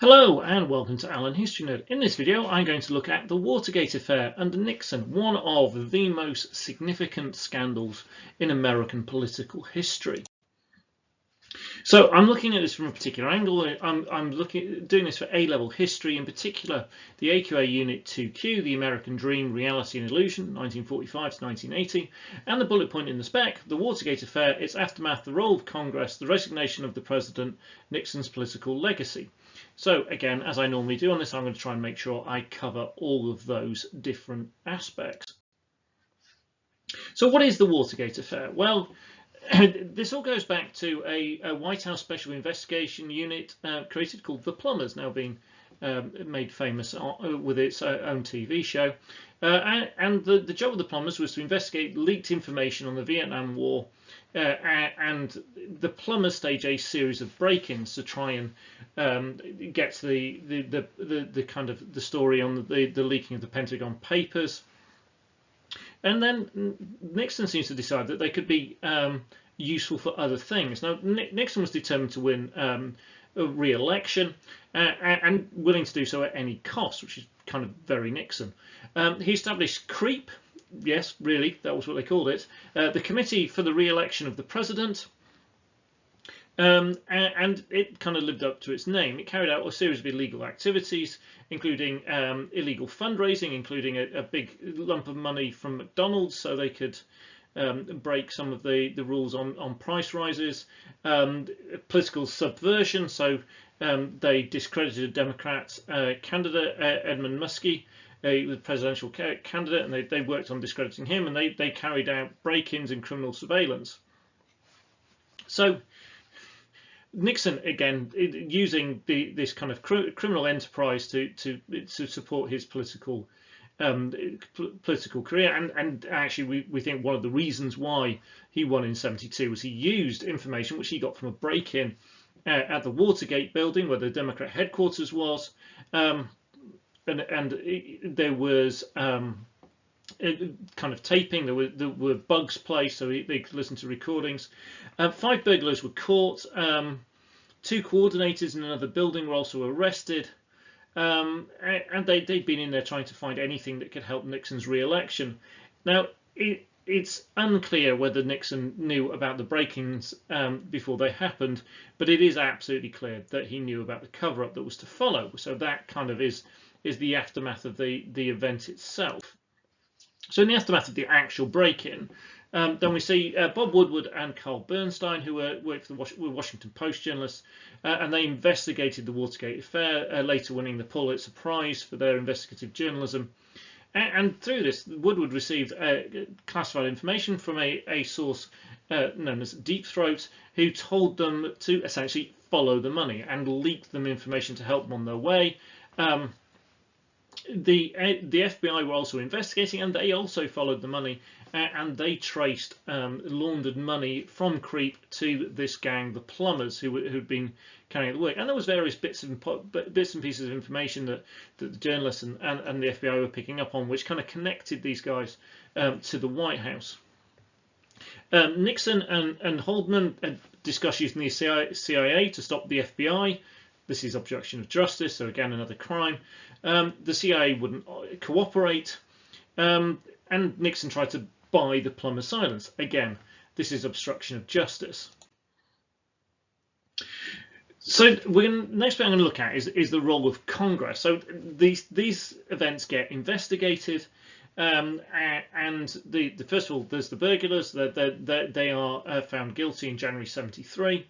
Hello and welcome to Alan History Nerd. In this video I'm going to look at the Watergate Affair under Nixon, one of the most significant scandals in American political history. So I'm looking at this from a particular angle. I'm doing this for A-level history, in particular the AQA Unit 2Q, the American Dream, Reality and Illusion, 1945 to 1980, and the bullet point in the spec, the Watergate Affair, its aftermath, the role of Congress, the resignation of the President, Nixon's political legacy. So again, as I normally do on this, I'm going to try and make sure I cover all of those different aspects. So what is the Watergate Affair? Well, this all goes back to a White House Special Investigation Unit created called the Plumbers, now being made famous with its own TV show. And the job of the Plumbers was to investigate leaked information on the Vietnam War, and the Plumbers stage a series of break-ins to try and get to the kind of the story on the leaking of the Pentagon Papers. And then Nixon seems to decide that they could be useful for other things. Now, Nixon was determined to win a re-election and willing to do so at any cost, which is kind of very Nixon. He established CREEP. Yes, really, that was what they called it. The Committee for the Re-election of the President. And it kind of lived up to its name. It carried out a series of illegal activities, including illegal fundraising, including a big lump of money from McDonald's so they could break some of the rules on price rises, political subversion, so they discredited a Democrat candidate, Edmund Muskie, the presidential candidate, and they worked on discrediting him, and they carried out break-ins and criminal surveillance. So Nixon, again, using this kind of criminal enterprise to support his political career, and actually we think one of the reasons why he won in '72 was he used information which he got from a break-in at the Watergate building where the Democrat headquarters was, and there was kind of taping. There were bugs placed so they could listen to recordings. 5 burglars were caught. 2 coordinators in another building were also arrested. And they'd been in there trying to find anything that could help Nixon's re-election. Now, it's unclear whether Nixon knew about the break-ins before they happened, but it is absolutely clear that he knew about the cover-up that was to follow. So that kind of is the aftermath of the event itself. So in the aftermath of the actual break-in, then we see Bob Woodward and Carl Bernstein, who worked for the Washington Post journalists, and they investigated the Watergate Affair, later winning the Pulitzer Prize for their investigative journalism. And through this, Woodward received classified information from a source known as Deep Throat, who told them to essentially follow the money and leaked them information to help them on their way. The FBI were also investigating, and they also followed the money, and they traced laundered money from CREEP to this gang, the Plumbers, who'd been carrying out the work. And there was various bits and pieces of information that the journalists and the FBI were picking up on, which kind of connected these guys to the White House. Nixon and Haldeman discussed using the CIA to stop the FBI. This is obstruction of justice, so again another crime. The CIA wouldn't cooperate, and Nixon tried to buy the Plumber silence. Again, this is obstruction of justice. So next thing I'm going to look at is the role of Congress. So these events get investigated, and first of all, there's the burglars. They are found guilty in January '73.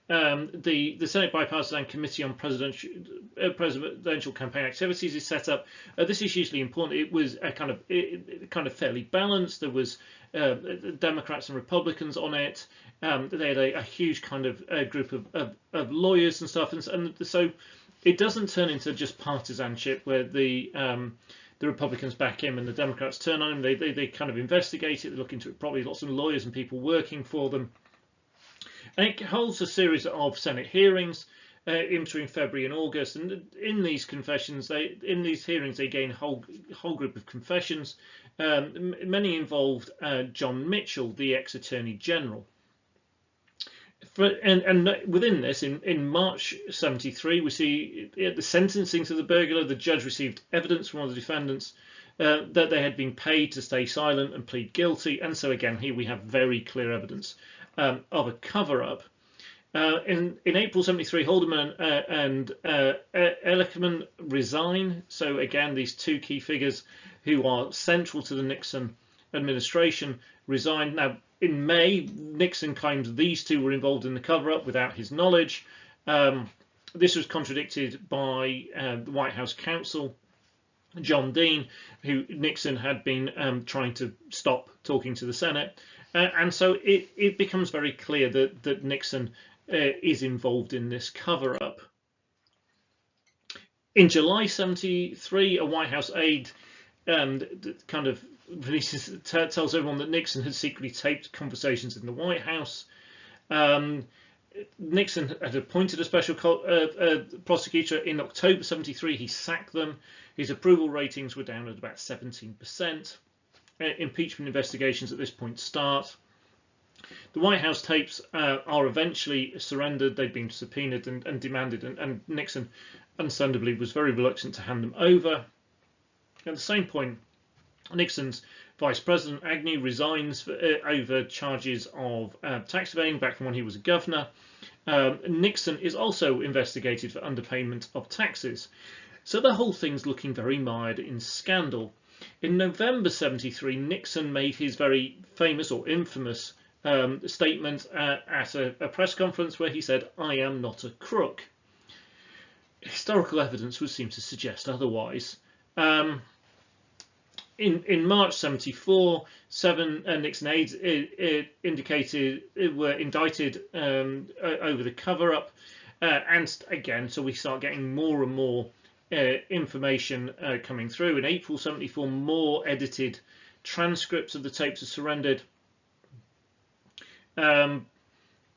The Senate Bipartisan Committee on Presidential Campaign Activities is set up. This is hugely important. It was kind of fairly balanced. There was Democrats and Republicans on it. They had a huge kind of group of lawyers and stuff, and so it doesn't turn into just partisanship where the Republicans back him and the Democrats turn on him. They kind of investigate it. They look into it properly. Lots of lawyers and people working for them. And it holds a series of Senate hearings in between February and August, and in these hearings, they gain a whole group of confessions. Many involved John Mitchell, the ex-Attorney General. And within this, in March 73, we see at the sentencing to the burglar, the judge received evidence from one of the defendants that they had been paid to stay silent and plead guilty. And so again, here we have very clear evidence of a cover-up. In April 73, Haldeman and Ehrlichman resign. So again, these two key figures who are central to the Nixon administration resign. Now, in May, Nixon claims these two were involved in the cover-up without his knowledge. This was contradicted by the White House counsel, John Dean, who Nixon had been trying to stop talking to the Senate. And so it becomes very clear that Nixon is involved in this cover-up. In July 73, a White House aide kind of tells everyone that Nixon had secretly taped conversations in the White House. Nixon had appointed a special prosecutor in October 73. He sacked them. His approval ratings were down at about 17%. Impeachment investigations at this point start. The White House tapes are eventually surrendered. They'd been subpoenaed and demanded, and Nixon, understandably, was very reluctant to hand them over. At the same point, Nixon's Vice President Agnew resigns over charges of tax evading back from when he was a governor. Nixon is also investigated for underpayment of taxes. So the whole thing's looking very mired in scandal. In November 73, Nixon made his very famous or infamous statement at a press conference where he said, "I am not a crook." Historical evidence would seem to suggest otherwise. In March 74, 7 Nixon aides were indicted over the cover-up, and again, so we start getting more and more information coming through. In April 74, more edited transcripts of the tapes are surrendered. And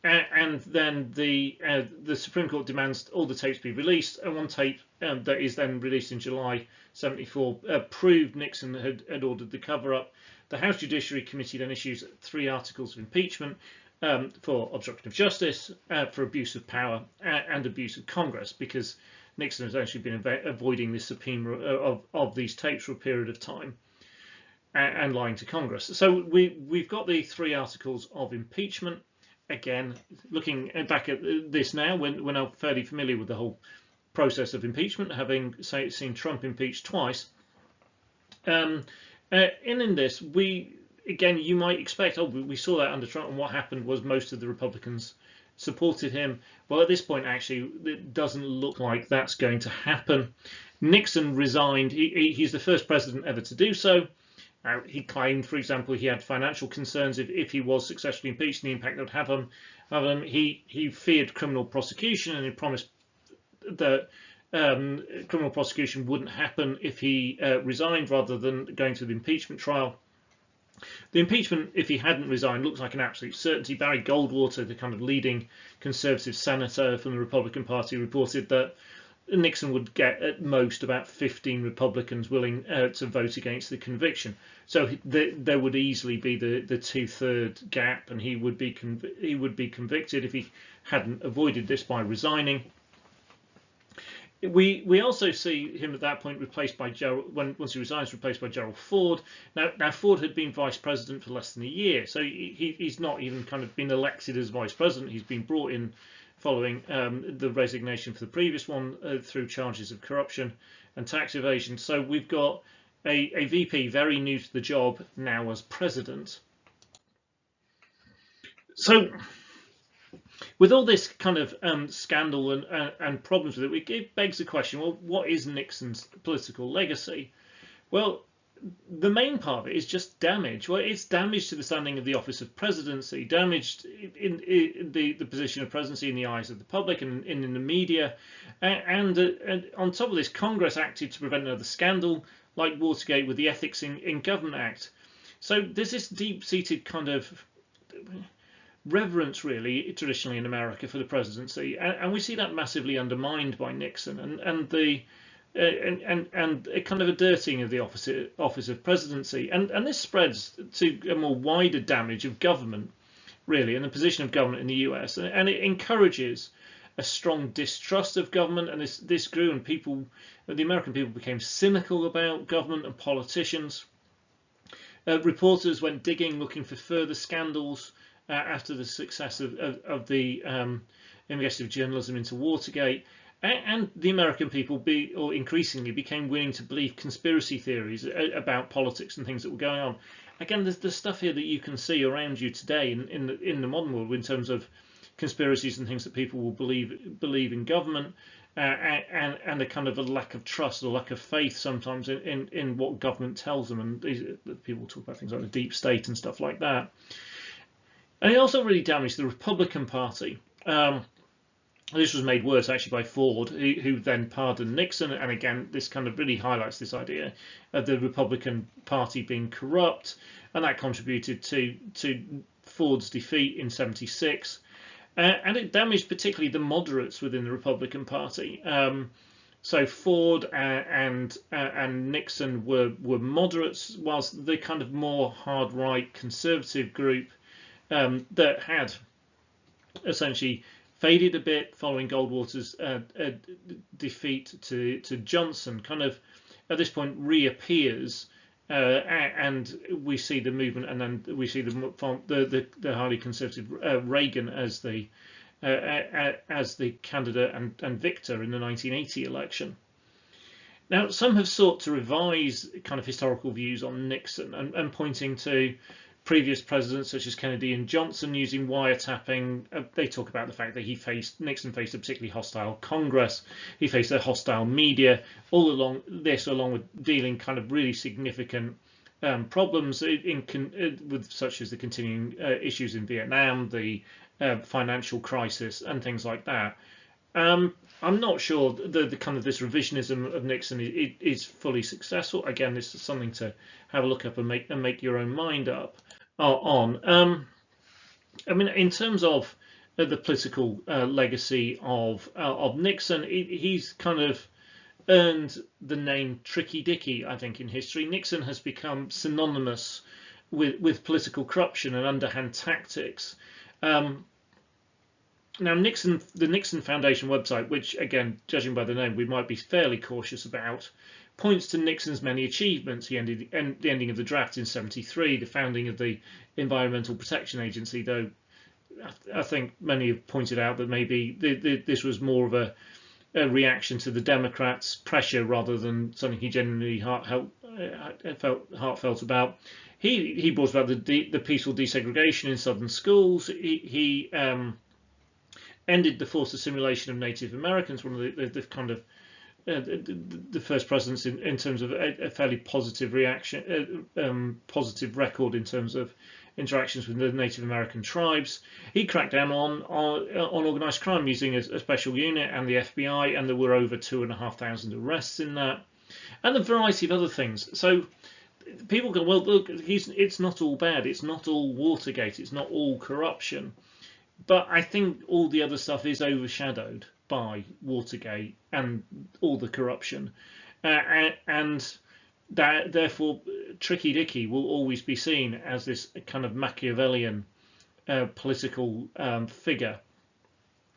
then the Supreme Court demands all the tapes be released, and one tape that is then released in July 74 proved Nixon had ordered the cover-up. The House Judiciary Committee then issues 3 articles of impeachment for obstruction of justice, for abuse of power, and abuse of Congress, because Nixon has actually been avoiding the subpoena of these tapes for a period of time and lying to Congress. So we've got the 3 articles of impeachment. Again, looking back at this now, when we're now fairly familiar with the whole process of impeachment, having seen Trump impeached twice. In this, again, you might expect, we saw that under Trump, and what happened was most of the Republicans supported him. Well, at this point, actually, it doesn't look like that's going to happen. Nixon resigned. He's the first president ever to do so. He claimed, for example, he had financial concerns if he was successfully impeached and the impact that would have on him. He feared criminal prosecution, and he promised that criminal prosecution wouldn't happen if he resigned rather than going through the impeachment trial. The impeachment, if he hadn't resigned, looks like an absolute certainty. Barry Goldwater, the kind of leading conservative senator from the Republican Party, reported that Nixon would get at most about 15 Republicans willing to vote against the conviction. So there would easily be the 2/3 gap, and he would be convicted if he hadn't avoided this by resigning. We also see him at that point replaced by once he resigns, replaced by Gerald Ford. Now Ford had been vice president for less than a year, so he's not even kind of been elected as vice president. He's been brought in following the resignation for the previous one through charges of corruption and tax evasion. So we've got a VP very new to the job now as president. So with all this kind of scandal and problems with it, it begs the question, well, what is Nixon's political legacy? Well, the main part of it is just damage. Well, it's damage to the standing of the office of presidency, damaged in the position of presidency in the eyes of the public and in the media. And on top of this, Congress acted to prevent another scandal like Watergate with the Ethics in Government Act. So there's this deep-seated kind of reverence, really, traditionally in America for the presidency, and we see that massively undermined by Nixon and a kind of a dirtying of the office of presidency, and this spreads to a more wider damage of government really, and the position of government in the US, and it encourages a strong distrust of government, and this grew, and the American people became cynical about government and politicians. Reporters went digging, looking for further scandals after the success of the investigative journalism into Watergate, and the American people increasingly became willing to believe conspiracy theories about politics and things that were going on. Again, there's the stuff here that you can see around you today in the modern world in terms of conspiracies and things that people will believe in government, and a kind of a lack of trust or lack of faith sometimes in what government tells them. And people talk about things like the deep state and stuff like that. And it also really damaged the Republican Party. This was made worse actually by Ford, who then pardoned Nixon, and again this kind of really highlights this idea of the Republican Party being corrupt, and that contributed to Ford's defeat in '76, and it damaged particularly the moderates within the Republican Party. So Ford and Nixon were moderates, whilst the kind of more hard right conservative group that had essentially faded a bit following Goldwater's defeat to Johnson, kind of at this point reappears, and we see the movement, and then we see the highly conservative Reagan as the candidate and victor in the 1980 election. Now, some have sought to revise kind of historical views on Nixon and pointing to previous presidents such as Kennedy and Johnson using wiretapping. They talk about the fact that Nixon faced a particularly hostile Congress, he faced a hostile media, along with dealing kind of really significant problems with such as the continuing issues in Vietnam, the financial crisis, and things like that. I'm not sure the kind of this revisionism of Nixon is fully successful. Again, this is something to have a look up and make your own mind up on. I mean, in terms of the political legacy of Nixon, he's kind of earned the name Tricky Dicky, I think, in history. Nixon has become synonymous with political corruption and underhand tactics. Now, the Nixon Foundation website, which, again, judging by the name, we might be fairly cautious about, points to Nixon's many achievements. The ending of the draft in '73, the founding of the Environmental Protection Agency, though I think many have pointed out that maybe this was more of a reaction to the Democrats' pressure rather than something he genuinely felt heartfelt about. He brought about the peaceful desegregation in southern schools. He ended the forced assimilation of Native Americans, one of the kind of the first presidents in terms of a fairly positive positive record in terms of interactions with the Native American tribes. He cracked down on organised crime using a special unit and the FBI, and there were over 2,500 arrests in that, and a variety of other things. So people go, well, look, it's not all bad, it's not all Watergate, it's not all corruption. But I think all the other stuff is overshadowed by Watergate and all the corruption, and that therefore Tricky Dicky will always be seen as this kind of Machiavellian political figure,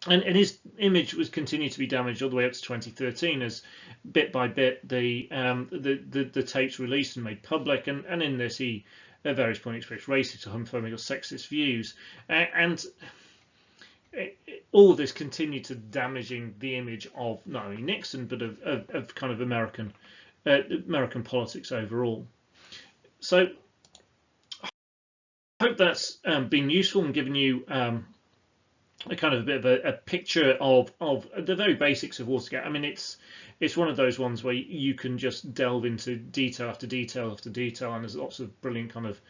and his image was continued to be damaged all the way up to 2013 as bit by bit the tapes released and made public, and in this he at various points expressed racist or homophobic or sexist views, and all of this continued to damaging the image of not only Nixon but of kind of American politics overall. So I hope that's been useful and given you a kind of a bit of a picture of the very basics of Watergate. I mean, it's one of those ones where you can just delve into detail after detail after detail, and there's lots of brilliant kind of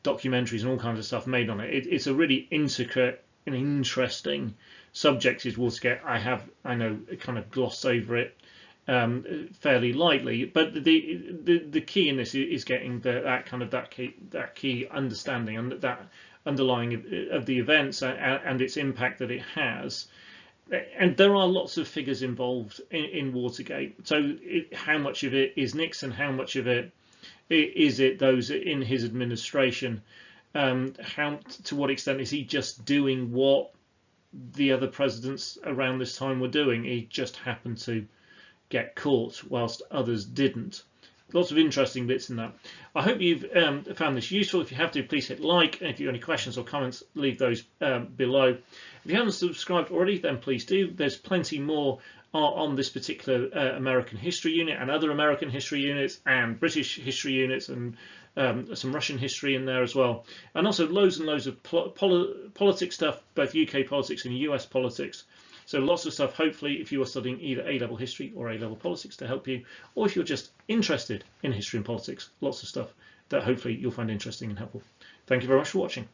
documentaries and all kinds of stuff made on it. It's a really intricate and interesting subject is Watergate. I know kind of glossed over it fairly lightly, but the key in this is getting that key understanding and that underlying of the events and its impact that it has. And there are lots of figures involved in Watergate. So how much of it is Nixon? How much of it is it those in his administration? to what extent is he just doing what the other presidents around this time were doing? He just happened to get caught whilst others didn't. Lots of interesting bits in that. I hope you've found this useful. If you have to, please hit like. And if you have any questions or comments, leave those below. If you haven't subscribed already, then please do. There's plenty more on this particular American history unit and other American history units and British history units and some Russian history in there as well. And also loads and loads of politics stuff, both UK politics and US politics. So lots of stuff, hopefully, if you are studying either A-level history or A-level politics to help you, or if you're just interested in history and politics, lots of stuff that hopefully you'll find interesting and helpful. Thank you very much for watching.